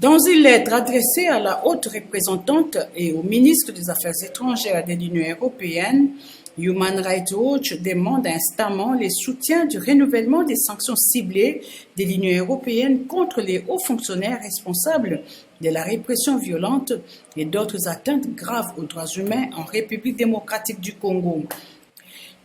Dans une lettre adressée à la haute représentante et au ministre des Affaires étrangères de l'Union européenne, Human Rights Watch demande instamment le soutien du renouvellement des sanctions ciblées de l'Union européenne contre les hauts fonctionnaires responsables de la répression violente et d'autres atteintes graves aux droits humains en République démocratique du Congo.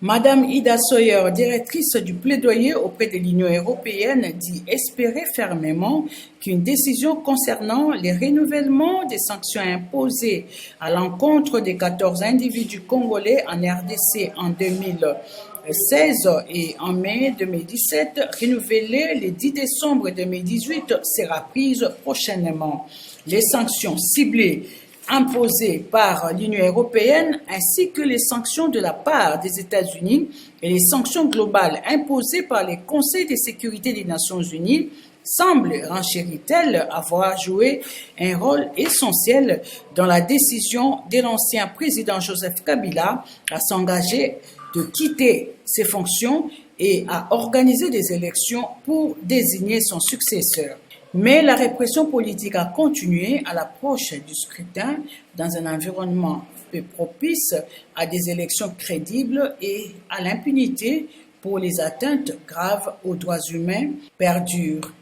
Madame Ida Sawyer, directrice du plaidoyer auprès de l'Union européenne, dit espérer fermement qu'une décision concernant le renouvellement des sanctions imposées à l'encontre des 14 individus congolais en RDC en 2016 et en mai 2017, renouvelée le 10 décembre 2018, sera prise prochainement. Les sanctions ciblées imposées par l'Union européenne ainsi que les sanctions de la part des États-Unis et les sanctions globales imposées par les conseils de sécurité des Nations Unies semblent, renchérit-elle, avoir joué un rôle essentiel dans la décision de l'ancien président Joseph Kabila à s'engager de quitter ses fonctions et à organiser des élections pour désigner son successeur. Mais la répression politique a continué à l'approche du scrutin dans un environnement peu propice à des élections crédibles et à l'impunité pour les atteintes graves aux droits humains perdure.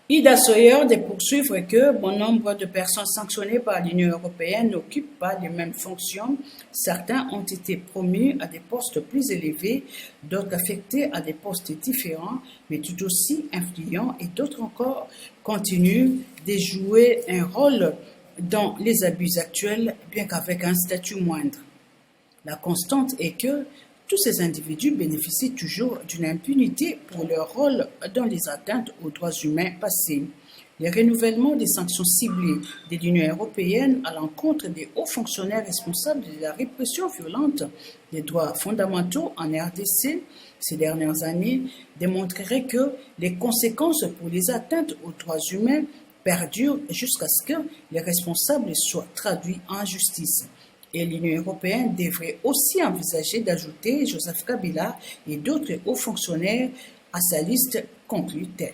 Ida Sawyer de poursuivre que bon nombre de personnes sanctionnées par l'Union européenne n'occupent pas les mêmes fonctions. Certains ont été promus à des postes plus élevés, d'autres affectés à des postes différents, mais tout aussi influents, et d'autres encore continuent de jouer un rôle dans les abus actuels, bien qu'avec un statut moindre. La constante est que tous ces individus bénéficient toujours d'une impunité pour leur rôle dans les atteintes aux droits humains passés. Le renouvellement des sanctions ciblées de l'Union européenne à l'encontre des hauts fonctionnaires responsables de la répression violente des droits fondamentaux en RDC ces dernières années démontrerait que les conséquences pour les atteintes aux droits humains perdurent jusqu'à ce que les responsables soient traduits en justice. Et l'Union européenne devrait aussi envisager d'ajouter Joseph Kabila et d'autres hauts fonctionnaires à sa liste, conclut-elle.